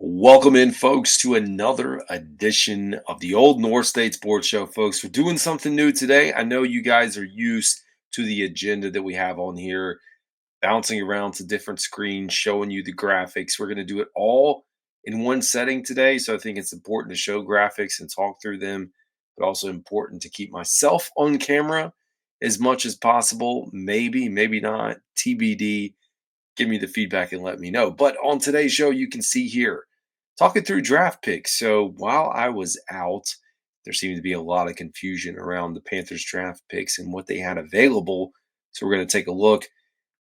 Welcome in, folks, to another edition of the Old North State Sports Show, folks. We're doing something new today. I know you guys are used to the agenda that we have on here, bouncing around to different screens, showing you the graphics. We're going to do it all in one setting today. So I think it's important to show graphics and talk through them, but also important to keep myself on camera as much as possible. Maybe, maybe not. TBD. Give me the feedback and let me know. But on today's show, you can see here, talking through draft picks. So while I was out, there seemed to be a lot of confusion around the Panthers draft picks and what they had available. So we're going to take a look,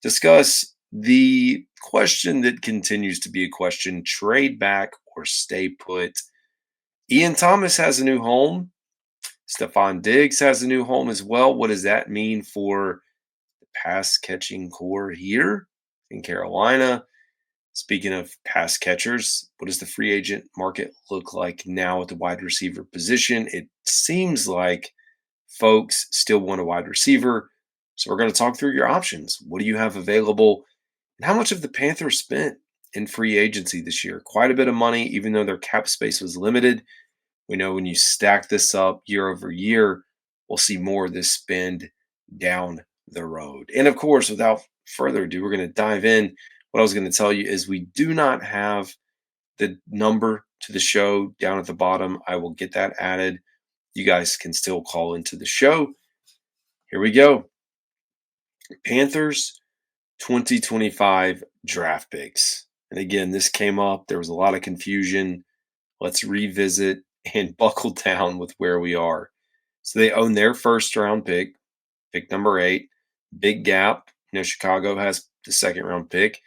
discuss the question that continues to be a question: trade back or stay put. Ian Thomas has a new home. Stefon Diggs has a new home as well. What does that mean for the pass catching core here in Carolina? Speaking of pass catchers, what does the free agent market look like now at the wide receiver position? It seems like folks still want a wide receiver. So we're going to talk through your options. What do you have available? And how much have the Panthers spent in free agency this year? Quite a bit of money, even though their cap space was limited. We know when you stack this up year over year, we'll see more of this spend down the road. And of course, without further ado, we're going to dive in. What I was going to tell you is we do not have the number to the show down at the bottom. I will get that added. You guys can still call into the show. Here we go. Panthers 2025 draft picks. And again, this came up. There was a lot of confusion. Let's revisit and buckle down with where we are. So they own their first round pick number 8. Big gap. Chicago has the second round pick.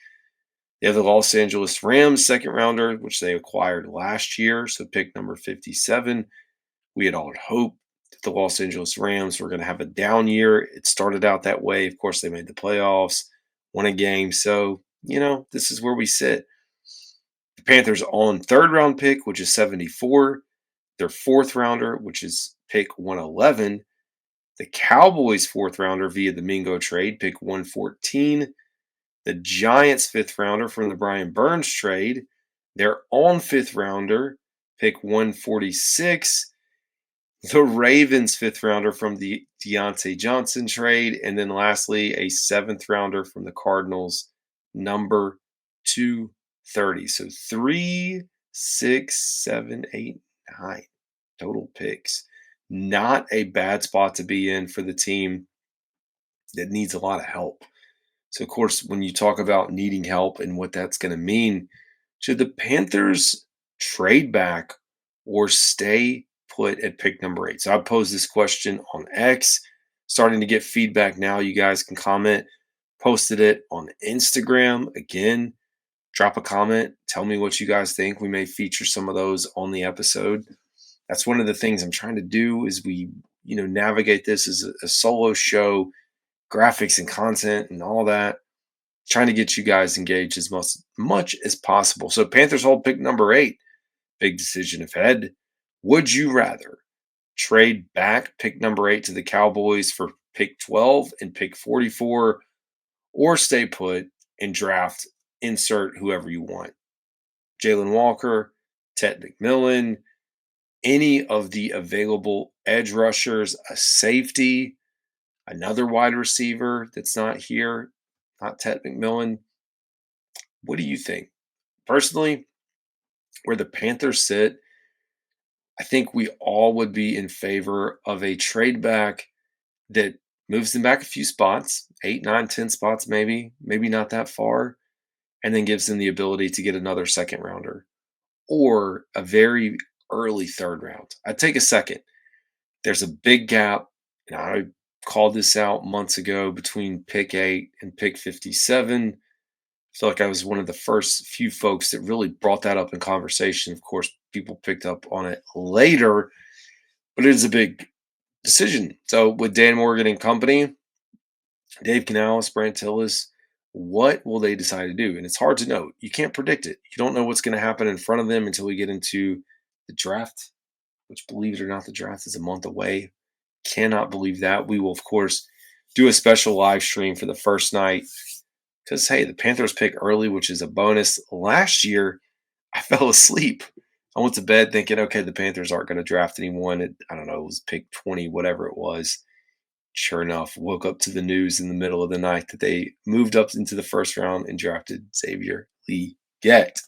They have the Los Angeles Rams second rounder, which they acquired last year. So pick number 57. We had all hoped that the Los Angeles Rams were going to have a down year. It started out that way. Of course, they made the playoffs, won a game. So, this is where we sit. The Panthers on third round pick, which is 74. Their fourth rounder, which is pick 111. The Cowboys fourth rounder via the Mingo trade, pick 114. The Giants fifth rounder from the Brian Burns trade, their own fifth rounder, pick 146. The Ravens fifth rounder from the Deontay Johnson trade. And then lastly, a seventh rounder from the Cardinals, number 230. So 3, 6, 7, 8, 9 total picks. Not a bad spot to be in for the team that needs a lot of help. So, of course, when you talk about needing help and what that's going to mean, should the Panthers trade back or stay put at pick number 8? So I posed this question on X, starting to get feedback now. You guys can comment, posted it on Instagram. Again, drop a comment. Tell me what you guys think. We may feature some of those on the episode. That's one of the things I'm trying to do is we, navigate this as a solo show, graphics and content and all that, trying to get you guys engaged as much as possible. So Panthers hold pick number 8. Big decision ahead. Would you rather trade back pick number 8 to the Cowboys for pick 12 and pick 44, or stay put and draft, insert whoever you want? Jalen Walker, Ted McMillan, any of the available edge rushers, a safety, another wide receiver that's not here, not Ted McMillan. What do you think? Personally, where the Panthers sit, I think we all would be in favor of a trade back that moves them back a few spots, 8, 9, 10 spots, maybe not that far, and then gives them the ability to get another second rounder or a very early third round. I'd take a second. There's a big gap, and I called this out months ago between pick 8 and pick 57. I feel like I was one of the first few folks that really brought that up in conversation. Of course, people picked up on it later, but it is a big decision. So with Dan Morgan and company, Dave Canales, Brant Tillis, what will they decide to do? And it's hard to know. You can't predict it. You don't know what's going to happen in front of them until we get into the draft, which, believe it or not, the draft is a month away. Cannot believe that. We will, of course, do a special live stream for the first night because, hey, the Panthers pick early, which is a bonus. Last year, I fell asleep. I went to bed thinking, okay, the Panthers aren't going to draft anyone. I don't know, it was pick 20, whatever it was. Sure enough, woke up to the news in the middle of the night that they moved up into the first round and drafted Xavier Lee Get.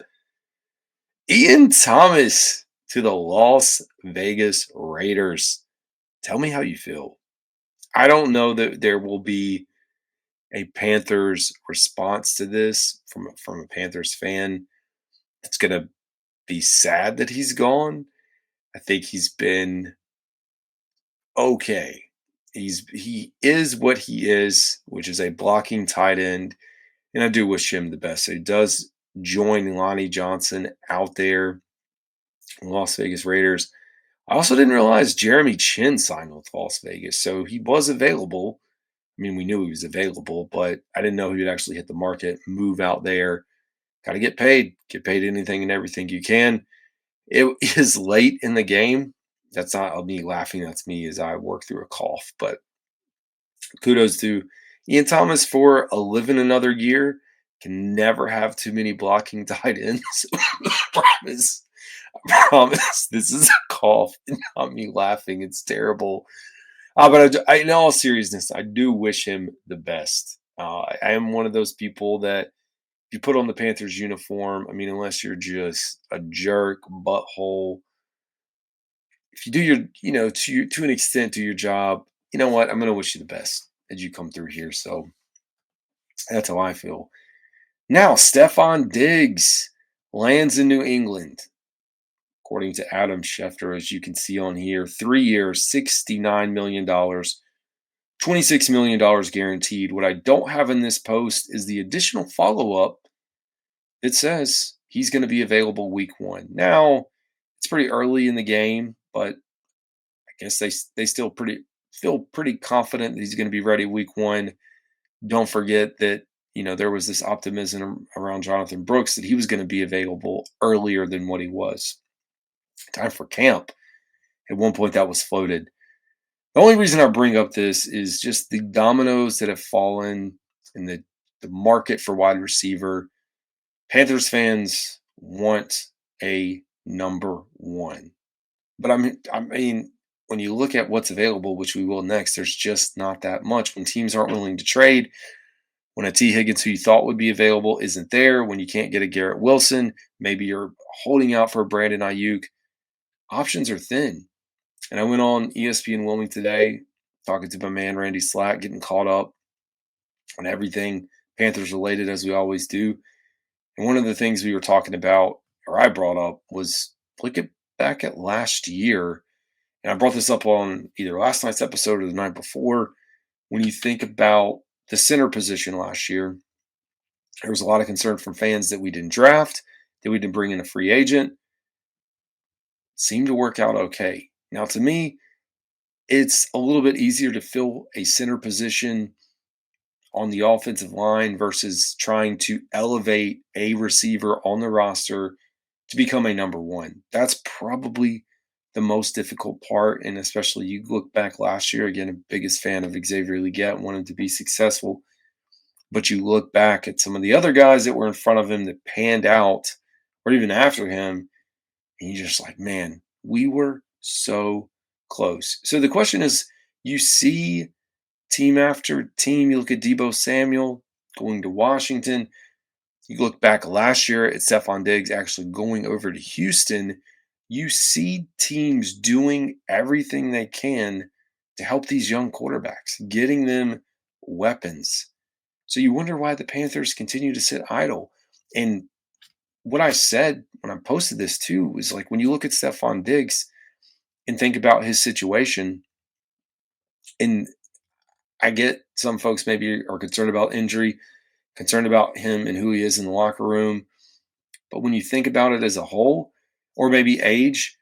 Ian Thomas to the Las Vegas Raiders. Tell me how you feel. I don't know that there will be a Panthers response to this from a Panthers fan. It's going to be sad that he's gone. I think he's been okay. He is what he is, which is a blocking tight end, and I do wish him the best. So he does join Lonnie Johnson out there, Las Vegas Raiders. I also didn't realize Jeremy Chin signed with Las Vegas, so he was available. I mean, we knew he was available, but I didn't know he would actually hit the market, move out there. Got to get paid anything and everything you can. It is late in the game. That's not me laughing. That's me as I work through a cough. But kudos to Ian Thomas for living another year. Can never have too many blocking tight ends. promise. I promise. This is a cough, not me laughing. It's terrible. But in all seriousness, I do wish him the best. I am one of those people that if you put on the Panthers uniform, I mean, unless you're just a jerk, butthole, if you do to an extent, do your job, you know what? I'm going to wish you the best as you come through here. So that's how I feel. Now, Stefon Diggs lands in New England, according to Adam Schefter, as you can see on here. 3 years, $69 million, $26 million guaranteed. What I don't have in this post is the additional follow up. It says he's going to be available week 1. Now, it's pretty early in the game, but I guess they still feel pretty confident that he's going to be ready week 1. Don't forget that there was this optimism around Jonathan Brooks that he was going to be available earlier than what he was. Time for camp. At one point, that was floated. The only reason I bring up this is just the dominoes that have fallen in the market for wide receiver. Panthers fans want a number 1. But I mean, when you look at what's available, which we will next, there's just not that much. When teams aren't willing to trade, when a T. Higgins who you thought would be available isn't there, when you can't get a Garrett Wilson, maybe you're holding out for a Brandon Ayuk, options are thin. And I went on ESPN Wilming today, talking to my man Randy Slack, getting caught up on everything Panthers related, as we always do. And one of the things we were talking about, or I brought up, was look back at last year. And I brought this up on either last night's episode or the night before. When you think about the center position last year, there was a lot of concern from fans that we didn't draft, that we didn't bring in a free agent. Seemed to work out okay. Now, to me, it's a little bit easier to fill a center position on the offensive line versus trying to elevate a receiver on the roster to become a number 1. That's probably the most difficult part. And especially you look back last year, again, a biggest fan of Xavier Leggett, wanted to be successful. But you look back at some of the other guys that were in front of him that panned out, or even after him, and you're just like, man, we were so close. So the question is, you see team after team, you look at Deebo Samuel going to Washington. You look back last year at Stefon Diggs actually going over to Houston. You see teams doing everything they can to help these young quarterbacks, getting them weapons. So you wonder why the Panthers continue to sit idle. And what I said when I posted this too was like, when you look at Stefon Diggs and think about his situation, and I get some folks maybe are concerned about injury, concerned about him and who he is in the locker room. But when you think about it as a whole, or maybe age,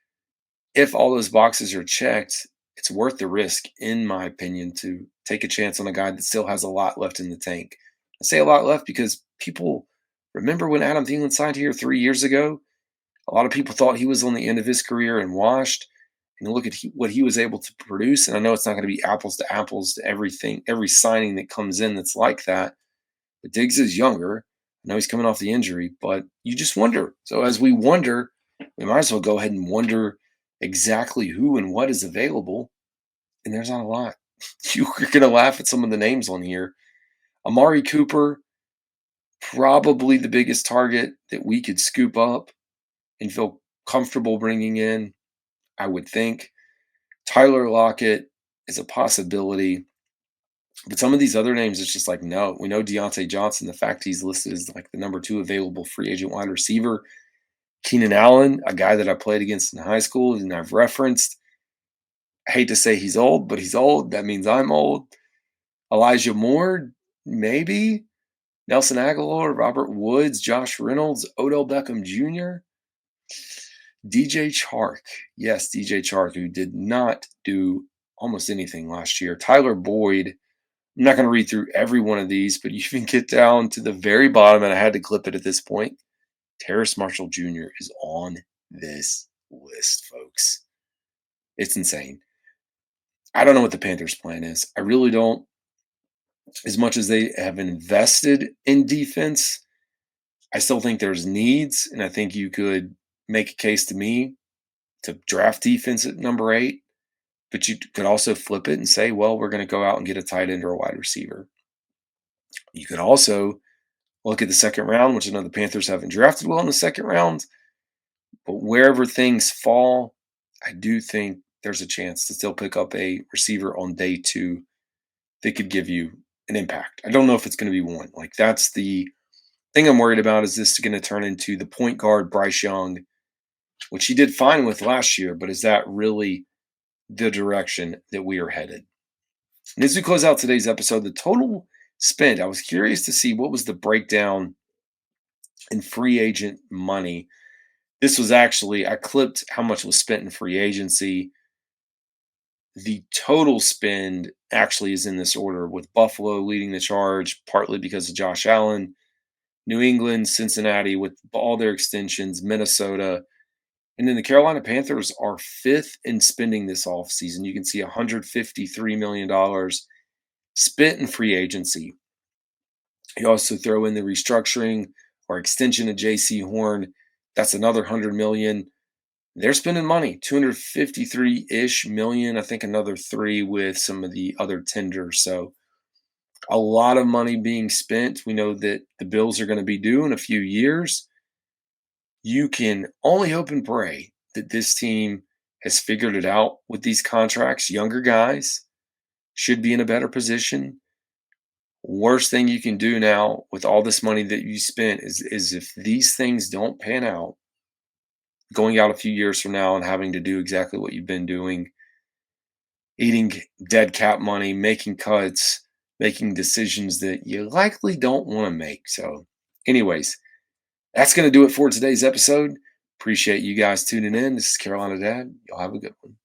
if all those boxes are checked, it's worth the risk, in my opinion, to take a chance on a guy that still has a lot left in the tank. I say a lot left because people remember when Adam Thielen signed here 3 years ago. A lot of people thought he was on the end of his career and washed. And look at what he was able to produce. And I know it's not going to be apples to everything, every signing that comes in that's like that. But Diggs is younger. I know he's coming off the injury, but you just wonder. So as we wonder, we might as well go ahead and wonder exactly who and what is available. And there's not a lot. You're going to laugh at some of the names on here. Amari Cooper, probably the biggest target that we could scoop up and feel comfortable bringing in, I would think. Tyler Lockett is a possibility. But some of these other names, it's just like, no. We know Deontay Johnson, the fact he's listed as like the number 2 available free agent wide receiver. Keenan Allen, a guy that I played against in high school and I've referenced. I hate to say he's old, but he's old. That means I'm old. Elijah Moore, maybe. Nelson Aguilar, Robert Woods, Josh Reynolds, Odell Beckham Jr., DJ Chark. Yes, DJ Chark, who did not do almost anything last year. Tyler Boyd. I'm not going to read through every one of these, but you can get down to the very bottom, and I had to clip it at this point. Terrace Marshall Jr. is on this list, folks. It's insane. I don't know what the Panthers' plan is. I really don't. As much as they have invested in defense, I still think there's needs, and I think you could make a case to me to draft defense at number 8, but you could also flip it and say, well, we're going to go out and get a tight end or a wide receiver. You could also look at the second round, which I know the Panthers haven't drafted well in the second round, but wherever things fall, I do think there's a chance to still pick up a receiver on day 2 that could give you an impact. I don't know if it's going to be one. Like, that's the thing I'm worried about. Is this going to turn into the point guard Bryce Young, which he did fine with last year, but is that really the direction that we are headed? And as we close out today's episode, the total spent, I was curious to see what was the breakdown in free agent money. This was actually, I clipped how much was spent in free agency. The total spend actually is in this order, with Buffalo leading the charge, partly because of Josh Allen, New England, Cincinnati with all their extensions, Minnesota, and then the Carolina Panthers are 5th in spending this offseason. You can see $153 million spent in free agency. You also throw in the restructuring or extension of J.C. Horn. That's another $100 million. They're spending money, 253-ish million. I think another 3 with some of the other tenders. So a lot of money being spent. We know that the bills are going to be due in a few years. You can only hope and pray that this team has figured it out with these contracts. Younger guys should be in a better position. Worst thing you can do now with all this money that you spent is if these things don't pan out, going out a few years from now and having to do exactly what you've been doing, eating dead cap money, making cuts, making decisions that you likely don't want to make. So, anyways, that's going to do it for today's episode. Appreciate you guys tuning in. This is Carolina Dad. Y'all have a good one.